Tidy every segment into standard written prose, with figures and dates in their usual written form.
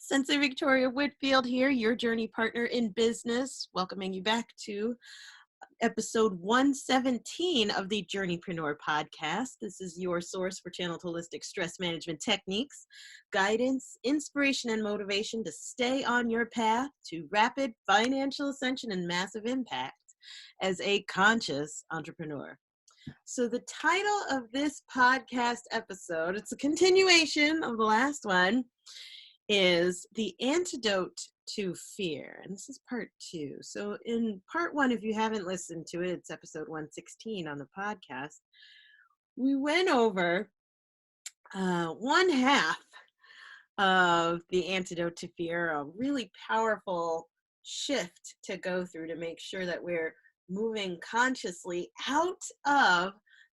Sensei Victoria Whitfield here, your journey partner in business, welcoming you back to episode 117 of the Journeypreneur podcast. This is your source for channeled holistic stress management techniques, guidance, inspiration, and motivation to stay on your path to rapid financial ascension and massive impact as a conscious entrepreneur. So the title of this podcast episode, it's a continuation of the last one, is The Antidote to Fear. And this is part 2. So in part 1, if you haven't listened to it, it's episode 116 on the podcast. We went over one half of The Antidote to Fear, a really powerful shift to go through to make sure that we're moving consciously out of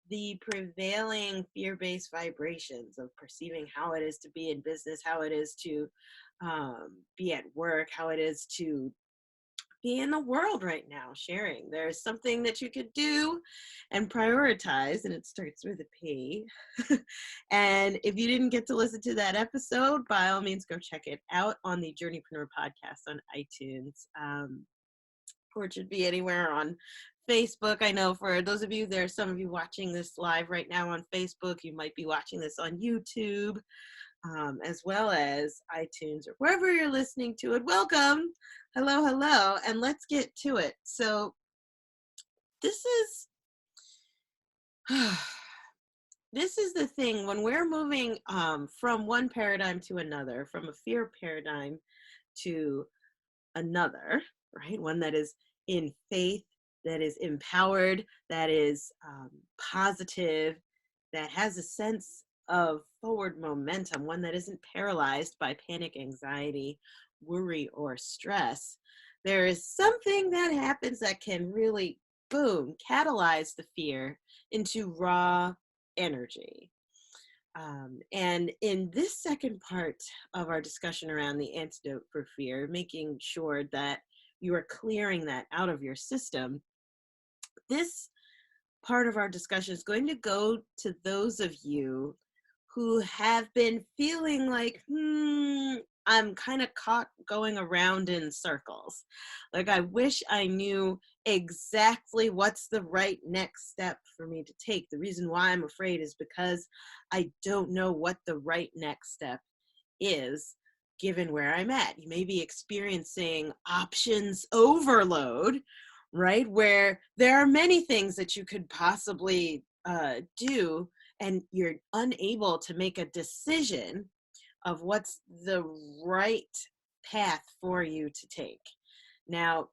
the prevailing fear-based vibrations of perceiving how it is to be in business, how it is to be at work, how it is to be in the world right now, sharing. There's something that you could do and prioritize, and it starts with a P. And if you didn't get to listen to that episode, by all means, go check it out on the Journeypreneur podcast on iTunes. Or it should be anywhere on Facebook. I know for those of you, there's some of you watching this live right now on Facebook. You might be watching this on YouTube, as well as iTunes or wherever you're listening to it. Welcome. Hello, hello. And let's get to it. So this is the thing when we're moving from one paradigm to another, from a fear paradigm to another, right? One that is in faith, that is empowered, that is positive, that has a sense of forward momentum, one that isn't paralyzed by panic, anxiety, worry, or stress. There is something that happens that can really, boom, catalyze the fear into raw energy. And in this second part of our discussion around the antidote for fear, making sure that you are clearing that out of your system, this part of our discussion is going to go to those of you who have been feeling like, I'm kind of caught going around in circles. Like, I wish I knew exactly what's the right next step for me to take. The reason why I'm afraid is because I don't know what the right next step is, given where I'm at. You may be experiencing options overload, right? Where there are many things that you could possibly do, and you're unable to make a decision of what's the right path for you to take. Now,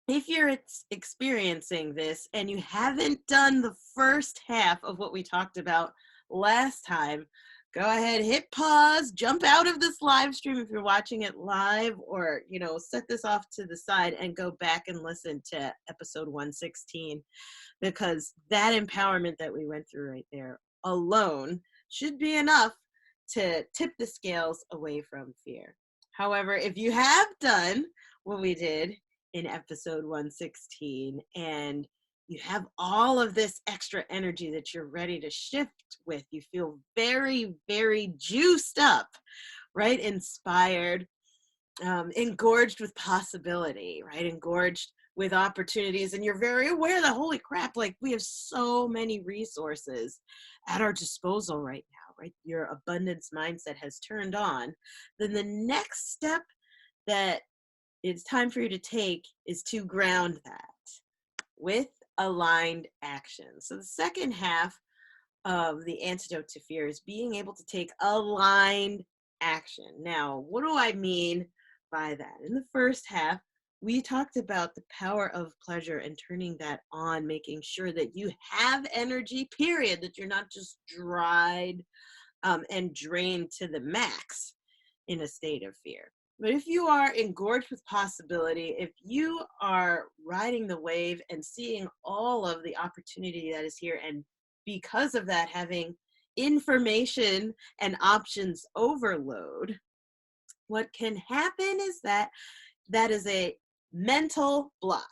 if you're experiencing this and you haven't done the first half of what we talked about last time, go ahead, hit pause, jump out of this live stream if you're watching it live, or, set this off to the side and go back and listen to episode 116, because that empowerment that we went through right there alone should be enough to tip the scales away from fear. However, if you have done what we did in episode 116 and you have all of this extra energy that you're ready to shift with, you feel very, very juiced up, right? Inspired, engorged with possibility, right? Engorged with opportunities. And you're very aware that, holy crap, like, we have so many resources at our disposal right now, right? Your abundance mindset has turned on. Then the next step that it's time for you to take is to ground that with aligned action. So the second half of the antidote to fear is being able to take aligned action. Now, what do I mean by that? In the first half, we talked about the power of pleasure and turning that on, making sure that you have energy, period, that you're not just dried and drained to the max in a state of fear. But if you are engorged with possibility, if you are riding the wave and seeing all of the opportunity that is here, and because of that, having information and options overload, what can happen is that is a mental block.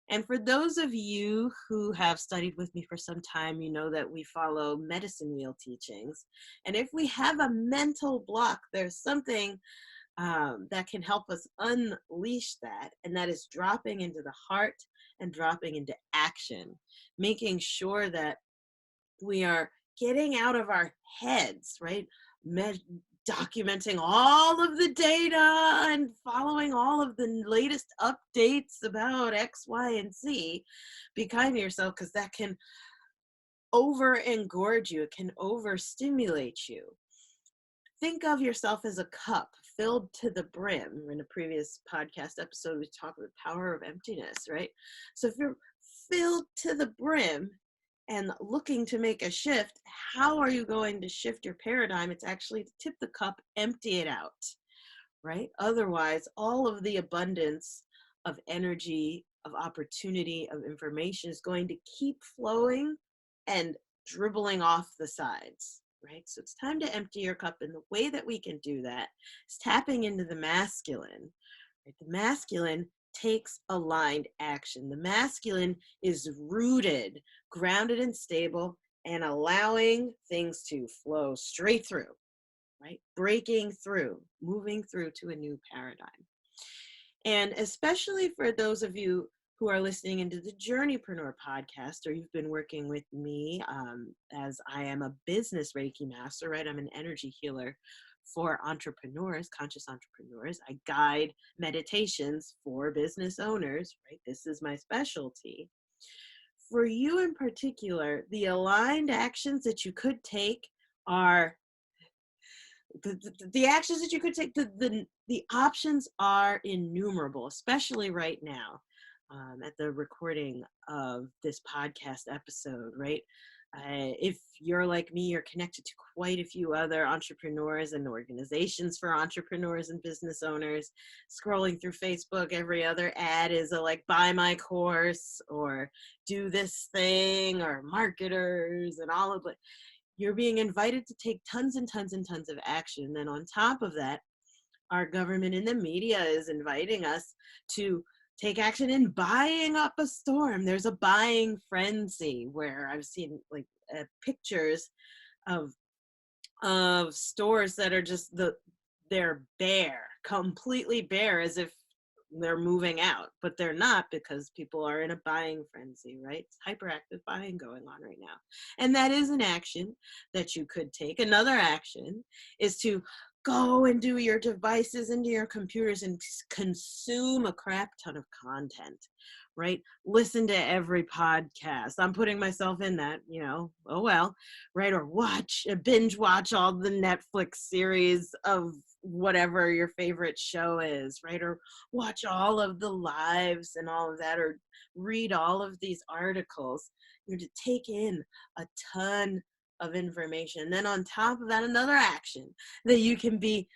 And for those of you who have studied with me for some time, you know that we follow medicine wheel teachings. And if we have a mental block, there's something that can help us unleash that. And that is dropping into the heart and dropping into action, making sure that we are getting out of our heads, right? Documenting all of the data and following all of the latest updates about X, Y, and Z. Be kind to yourself, because that can over engorge you. It can overstimulate you. Think of yourself as a cup filled to the brim. In a previous podcast episode, we talked about the power of emptiness, right? So if you're filled to the brim and looking to make a shift, how are you going to shift your paradigm? It's actually to tip the cup, empty it out, right? Otherwise, all of the abundance of energy, of opportunity, of information is going to keep flowing and dribbling off the sides, right? So it's time to empty your cup. And the way that we can do that is tapping into the masculine, right? The masculine takes aligned action. The masculine is rooted, grounded, and stable, and allowing things to flow straight through, right? Breaking through, moving through to a new paradigm. And especially for those of you who are listening into the Journeypreneur podcast, or you've been working with me as I am a business Reiki master, right? I'm an energy healer for entrepreneurs, conscious entrepreneurs. I guide meditations for business owners, right? This is my specialty. For you in particular, the aligned actions that you could take are the actions that you could take. The options are innumerable, especially right now at the recording of this podcast episode, right? If you're like me, you're connected to quite a few other entrepreneurs and organizations for entrepreneurs and business owners. Scrolling through Facebook, every other ad is a like, buy my course or do this thing, or marketers and all of it. You're being invited to take tons and tons and tons of action. Then on top of that, our government and the media is inviting us to take action in buying up a storm. There's a buying frenzy where I've seen like pictures of stores that are just they're bare, completely bare, as if they're moving out, but they're not, because people are in a buying frenzy, right? It's hyperactive buying going on right now. And that is an action that you could take. Another action is to go into your devices, into your computers, and consume a crap ton of content, right? Listen to every podcast. I'm putting myself in that, oh well, right? Or binge watch all the Netflix series of whatever your favorite show is, right? Or watch all of the lives and all of that, or read all of these articles. To take in a ton of information. And then on top of that, another action that you can be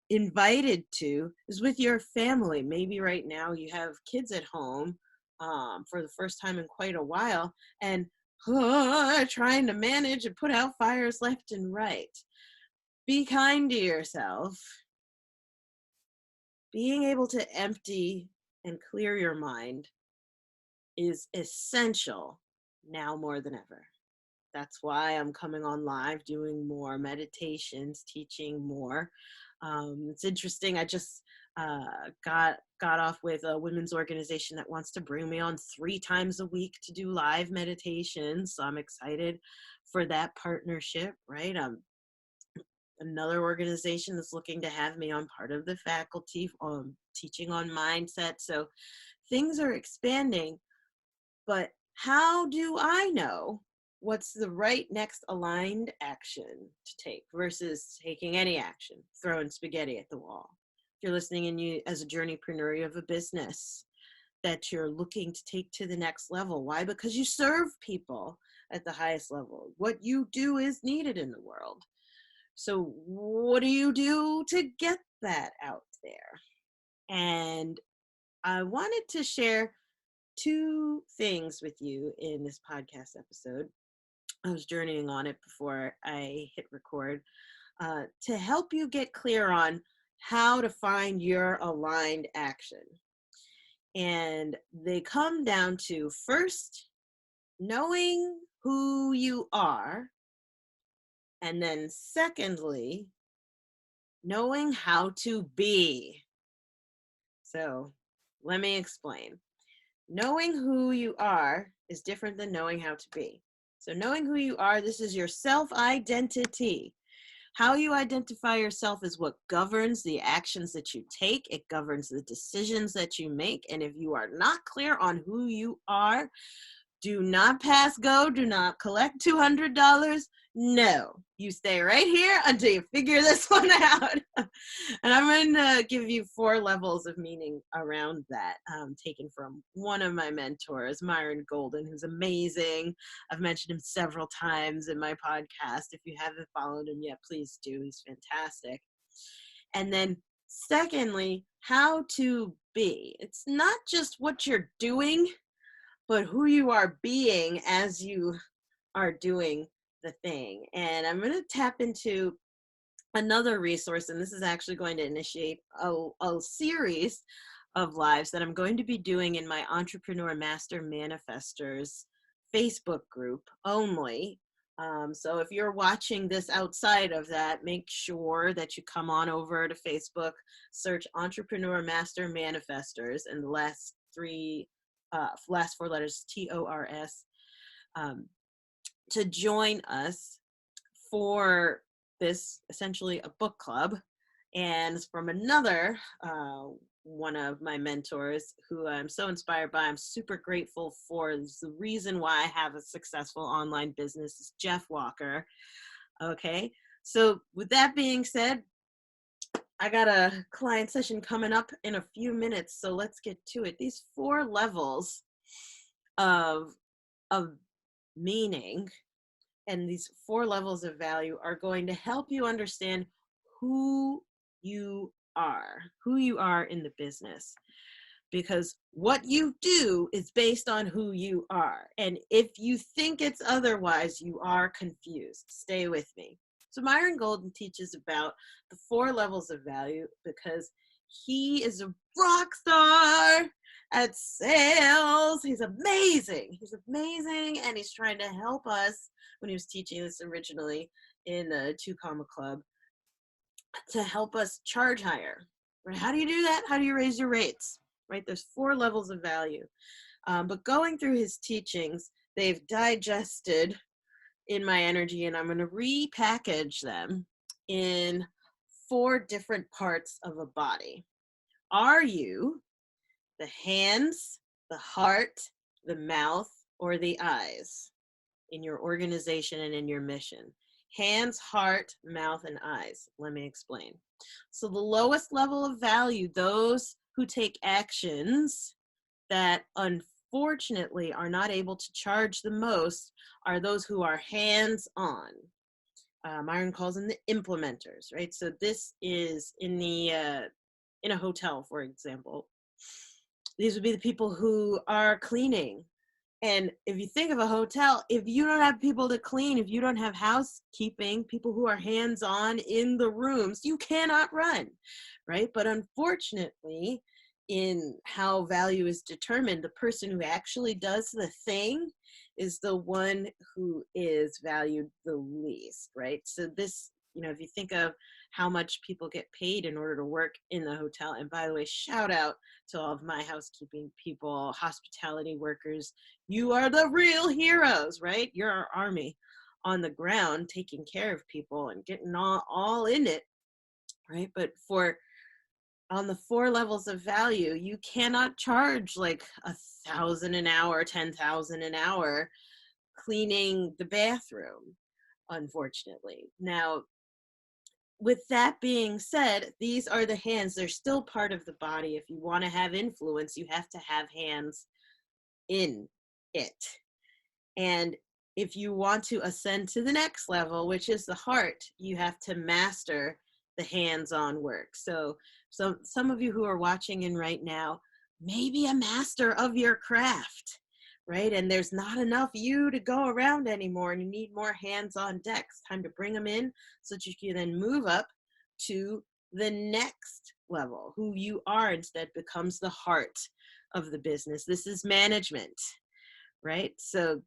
invited to is with your family. Maybe right now you have kids at home for the first time in quite a while, and trying to manage and put out fires left and right. Be kind to yourself. Being able to empty and clear your mind is essential now more than ever. That's why I'm coming on live, doing more meditations, teaching more. It's interesting. I just got off with a women's organization that wants to bring me on 3 times a week to do live meditations. So I'm excited for that partnership, right? Another organization that's looking to have me on part of the faculty, teaching on mindset. So things are expanding, but how do I know what's the right next aligned action to take versus taking any action, throwing spaghetti at the wall? If you're listening and you, as a journeypreneur, you have a business that you're looking to take to the next level. Why? Because you serve people at the highest level. What you do is needed in the world. So what do you do to get that out there? And I wanted to share 2 things with you in this podcast episode. I was journeying on it before I hit record to help you get clear on how to find your aligned action. And they come down to, first, knowing who you are, and then secondly, knowing how to be. So let me explain. Knowing who you are is different than knowing how to be. So knowing who you are, this is your self-identity. How you identify yourself is what governs the actions that you take. It governs the decisions that you make. And if you are not clear on who you are, do not pass go. Do not collect $200. No, you stay right here until you figure this one out. And I'm going to give you 4 levels of meaning around that, taken from one of my mentors, Myron Golden, who's amazing. I've mentioned him several times in my podcast. If you haven't followed him yet, please do. He's fantastic. And then secondly, how to be. It's not just what you're doing, but who you are being as you are doing the thing. And I'm going to tap into another resource, and this is actually going to initiate a series of lives that I'm going to be doing in my Entrepreneur Master Manifestors Facebook group only. So if you're watching this outside of that, make sure that you come on over to Facebook, search Entrepreneur Master Manifestors, and the last 4 letters, TORS, to join us for this, essentially a book club. And from another one of my mentors who I'm so inspired by, I'm super grateful for. This is the reason why I have a successful online business, is Jeff Walker. Okay, so with that being said, I got a client session coming up in a few minutes, so let's get to it. These 4 levels of meaning and these 4 levels of value are going to help you understand who you are in the business. Because what you do is based on who you are. And if you think it's otherwise, you are confused. Stay with me. So Myron Golden teaches about the 4 levels of value because he is a rock star at sales. He's amazing. He's amazing. And he's trying to help us, when he was teaching this originally in the 2 Comma Club, to help us charge higher. Right? How do you do that? How do you raise your rates? Right? There's 4 levels of value. But going through his teachings, they've digested in my energy, and I'm going to repackage them in 4 different parts of a body. Are you the hands, the heart, the mouth, or the eyes in your organization and in your mission? Hands, heart, mouth, and eyes. Let me explain. So the lowest level of value, those who take actions that unfortunately are not able to charge the most, are those who are hands-on. Myron calls them the implementers, right? So this is in a hotel, for example. These would be the people who are cleaning. And if you think of a hotel, if you don't have people to clean, if you don't have housekeeping, people who are hands-on in the rooms, you cannot run, right? But unfortunately, in how value is determined, the person who actually does the thing is the one who is valued the least, right? So this, if you think of how much people get paid in order to work in the hotel, and by the way, shout out to all of my housekeeping people, hospitality workers, you are the real heroes, right? You're our army on the ground taking care of people and getting all in it, right? But on the 4 levels of value, you cannot charge like $1,000 an hour, $10,000 an hour cleaning the bathroom, unfortunately. Now, with that being said, these are the hands. They're still part of the body. If you want to have influence, you have to have hands in it. And if you want to ascend to the next level, which is the heart, you have to master the hands-on work. So some of you who are watching in right now may be a master of your craft, right? And there's not enough you to go around anymore, and you need more hands on deck. It's time to bring them in so that you can then move up to the next level, who you are instead, becomes the heart of the business. This is management, right? So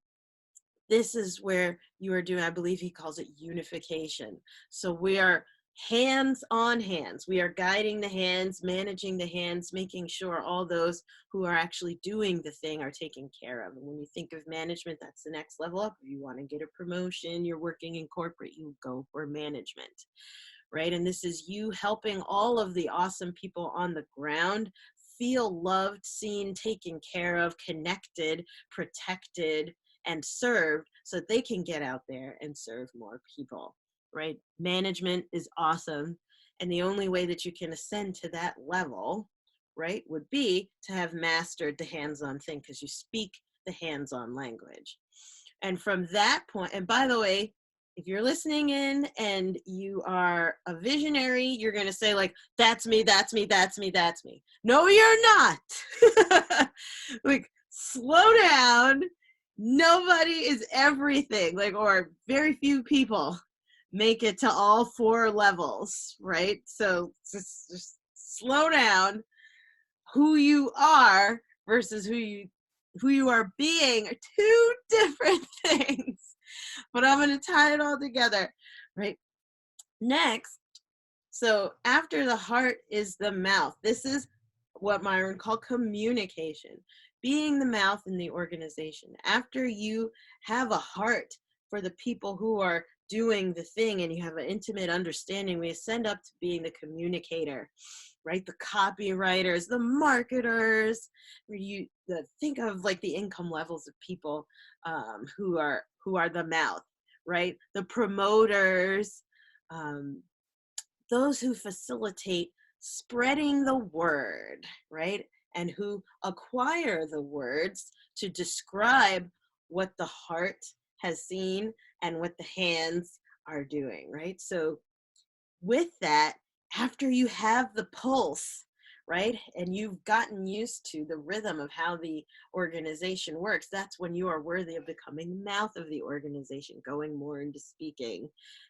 this is where you are doing, I believe he calls it unification. So we are hands on hands. We are guiding the hands, managing the hands, making sure all those who are actually doing the thing are taken care of. And when you think of management, that's the next level up. If you want to get a promotion, you're working in corporate, you go for management, right? And this is you helping all of the awesome people on the ground feel loved, seen, taken care of, connected, protected, and served, so that they can get out there and serve more people, right? Management is awesome. And the only way that you can ascend to that level, right, would be to have mastered the hands-on thing, because you speak the hands-on language. And from that point, and by the way, if you're listening in and you are a visionary, you're going to say like, that's me, that's me, that's me, that's me. No, you're not. Like, slow down. Nobody is everything, like, or very few people make it to all 4 levels, right? So just slow down. Who you are versus who you are being are 2 different things. But I'm going to tie it all together, right? Next, so after the heart is the mouth. This is what Myron called communication, being the mouth in the organization. After you have a heart for the people who are doing the thing and you have an intimate understanding, we ascend up to being the communicator, right? The copywriters, the marketers. Think of like the income levels of people who are the mouth, right? The promoters, those who facilitate spreading the word, right? And who acquire the words to describe what the heart has seen and what the hands are doing, right? So with that, after you have the pulse, right, and you've gotten used to the rhythm of how the organization works, that's when you are worthy of becoming the mouth of the organization, going more into speaking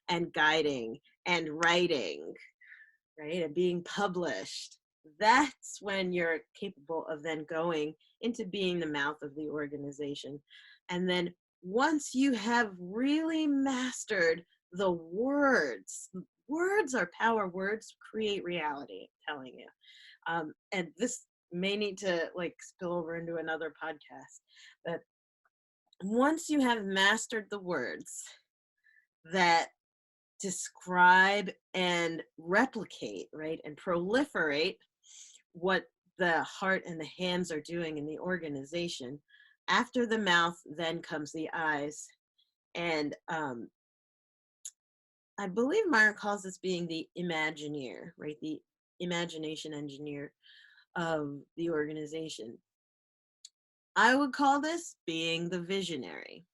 and guiding and writing, right, and being published. That's when you're capable of then going into being the mouth of the organization. And then once you have really mastered the words, words are power, words create reality, I'm telling you. And this may need to like spill over into another podcast, but once you have mastered the words that describe and replicate, right, and proliferate what the heart and the hands are doing in the organization, after the mouth then comes the eyes. And I believe Myron calls this being the Imagineer, right, the imagination engineer of the organization. I would call this being the visionary.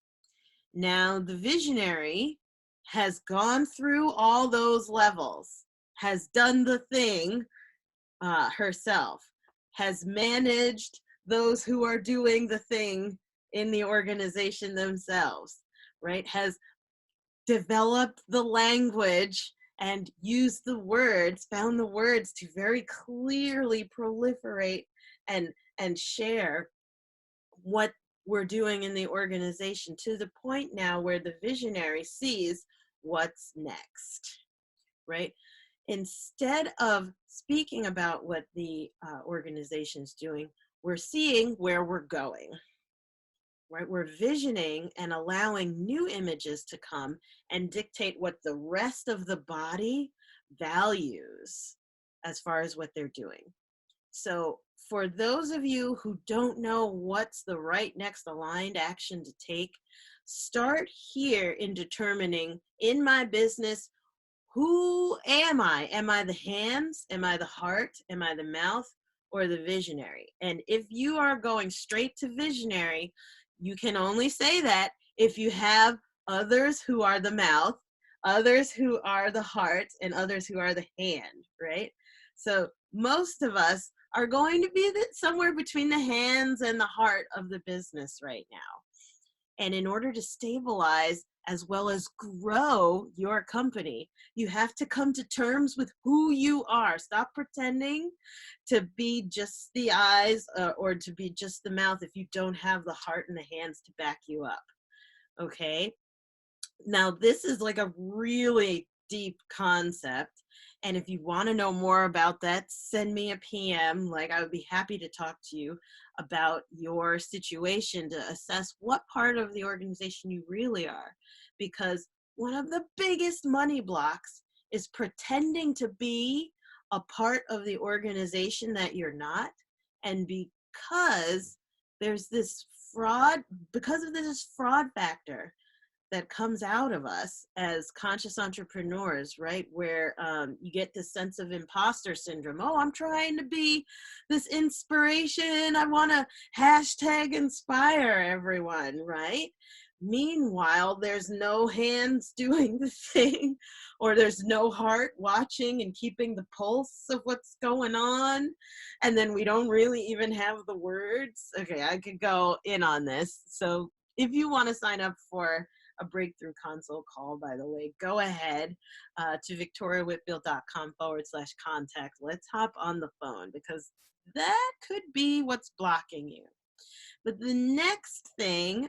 Now, the visionary has gone through all those levels, has done the thing herself, has managed those who are doing the thing in the organization themselves, right? Has developed the language and used the words, found the words to very clearly proliferate and share what we're doing in the organization, to the point now where the visionary sees what's next, right? Instead of speaking about what the organization's doing, we're seeing where we're going, right? We're visioning and allowing new images to come and dictate what the rest of the body values as far as what they're doing. So for those of you who don't know what's the right next aligned action to take, start here in determining, in my business, who am I? Am I the hands? Am I the heart? Am I the mouth? Or the visionary? And if you are going straight to visionary, you can only say that if you have others who are the mouth, others who are the heart, and others who are the hand, right? So most of us are going to be somewhere between the hands and the heart of the business right now. And in order to stabilize as well as grow your company, you have to come to terms with who you are. Stop pretending to be just the eyes or to be just the mouth if you don't have the heart and the hands to back you up. Okay? Now, this is like a really deep concept. And if you want to know more about that, send me a PM. Like, I would be happy to talk to you about your situation to assess what part of the organization you really are. Because one of the biggest money blocks is pretending to be a part of the organization that you're not. And because there's this fraud, because of this fraud factor, that comes out of us as conscious entrepreneurs, right? Where you get this sense of imposter syndrome. Oh, I'm trying to be this inspiration. I want to hashtag inspire everyone, right? Meanwhile, there's no hands doing the thing, or there's no heart watching and keeping the pulse of what's going on. And then we don't really even have the words. Okay, I could go in on this. So if you want to sign up for a breakthrough console call, by the way, go ahead to victoriawhitfield.com/contact. Let's hop on the phone, because that could be what's blocking you. But the next thing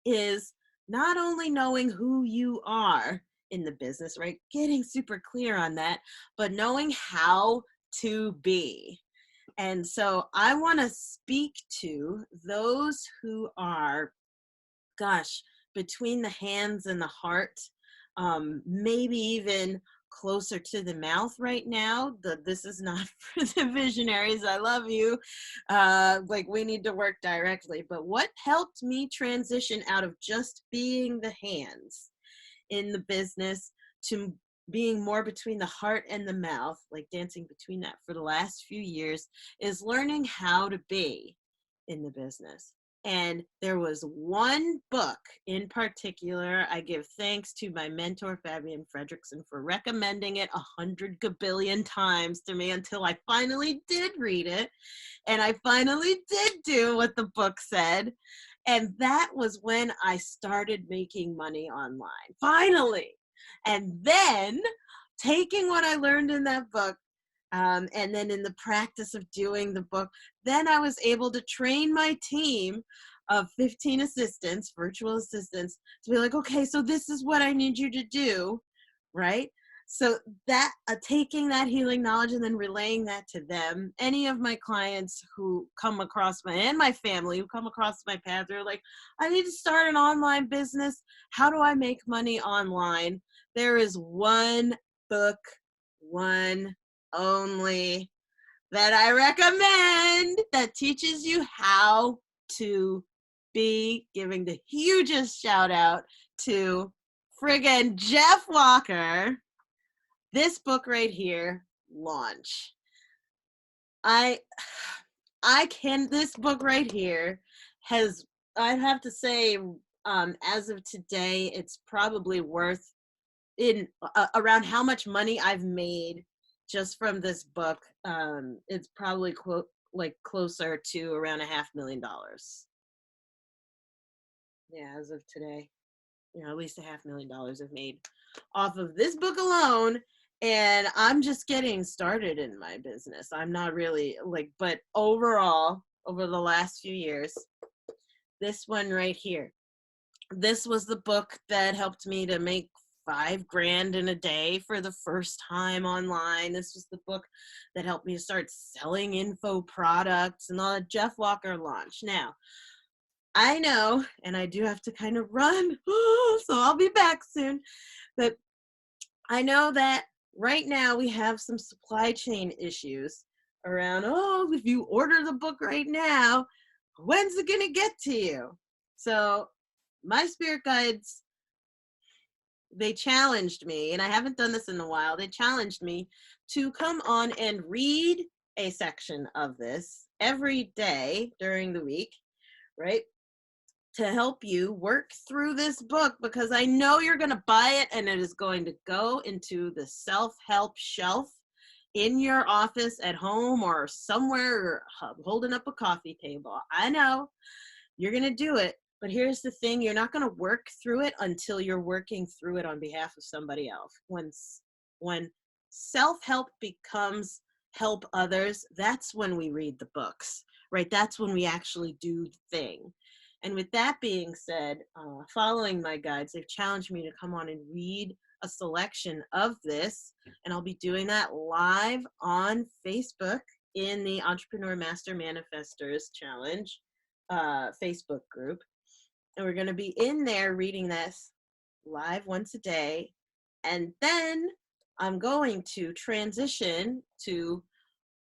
is not only knowing who you are in the business, right? Getting super clear on that, but knowing how to be. And so I want to speak to those who are, gosh, between the hands and the heart, maybe even closer to the mouth right now. This is not for the visionaries. I love you. Like, we need to work directly. But what helped me transition out of just being the hands in the business to being more between the heart and the mouth, like dancing between that for the last few years, is learning how to be in the business. And there was one book in particular. I give thanks to my mentor, Fabian Fredrickson, for recommending it 100 gabillion times to me until I finally did read it. And I finally did do what the book said. And that was when I started making money online, finally. And then taking what I learned in that book, and then in the practice of doing the book, then I was able to train my team of 15 assistants, virtual assistants, to be like, okay, so this is what I need you to do, right? So that taking that healing knowledge and then relaying that to them. Any of my clients who come across and my family who come across my path, they're like, I need to start an online business. How do I make money online? There is one book, one only, that I recommend that teaches you how to be, giving the hugest shout out to friggin' Jeff Walker. This book right here, Launch. This book right here has, I have to say, as of today, it's probably worth in around how much money I've made just from this book. It's probably closer to around $500,000. Yeah, as of today, at least $500,000 I've made off of this book alone. And I'm just getting started in my business. I'm not really but overall, over the last few years, this one right here, this was the book that helped me to make $5,000 in a day for the first time online. This was the book that helped me to start selling info products and all that. Jeff Walker Launch. Now, I know, and I do have to kind of run, so I'll be back soon, but I know that right now we have some supply chain issues around, if you order the book right now, when's it going to get to you? So my spirit guides, they challenged me, and I haven't done this in a while, they challenged me to come on and read a section of this every day during the week, right? To help you work through this book, because I know you're going to buy it and it is going to go into the self-help shelf in your office, at home, or somewhere, holding up a coffee table. I know you're going to do it, But here's the thing, you're not going to work through it until you're working through it on behalf of somebody else. When self-help becomes help others, that's when we read the books, right? That's when we actually do the thing. And with that being said, following my guides, they've challenged me to come on and read a selection of this, and I'll be doing that live on Facebook in the Entrepreneur Master Manifestors Challenge Facebook group. And we're going to be in there reading this live once a day. And then I'm going to transition to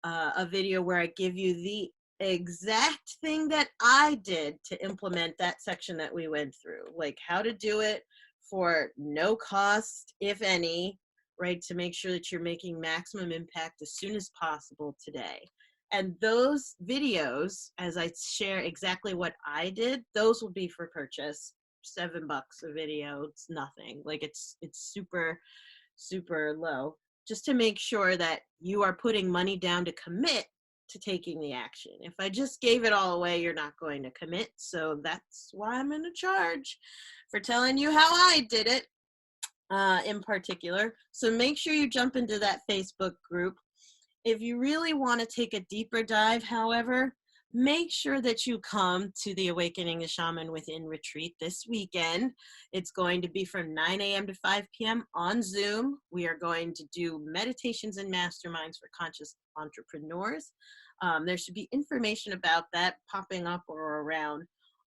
a video where I give you the exact thing that I did to implement that section that we went through, like how to do it for no cost, if any, right? To make sure that you're making maximum impact as soon as possible today. And those videos, as I share exactly what I did, those will be for purchase. $7 a video. It's nothing. Like it's super, super low, just to make sure that you are putting money down to commit to taking the action. If I just gave it all away, you're not going to commit. So that's why I'm in a charge for telling you how I did it in particular. So make sure you jump into that Facebook group. If you really want to take a deeper dive, however, make sure that you come to the Awakening a Shaman Within retreat this weekend. It's going to be from 9 a.m. to 5 p.m. on Zoom. We are going to do meditations and masterminds for conscious entrepreneurs. There should be information about that popping up or around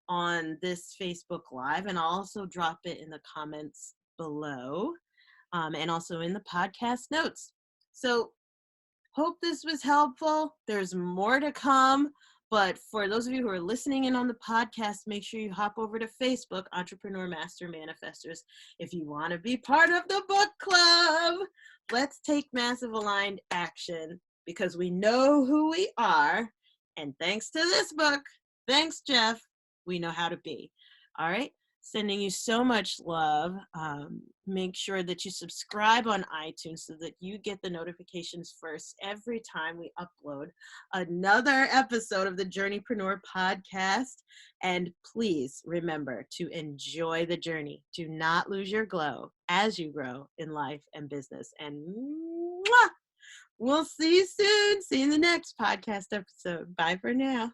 on this Facebook Live, and I'll also drop it in the comments below and also in the podcast notes. So hope this was helpful. There's more to come. But for those of you who are listening in on the podcast, make sure you hop over to Facebook, Entrepreneur Master Manifestors, if you want to be part of the book club. Let's take massive aligned action because we know who we are. And thanks to this book, thanks, Jeff, we know how to be. All right. Sending you so much love. Make sure that you subscribe on iTunes so that you get the notifications first every time we upload another episode of the Journeypreneur podcast. And please remember to enjoy the journey. Do not lose your glow as you grow in life and business. And we'll see you soon. See you in the next podcast episode. Bye for now.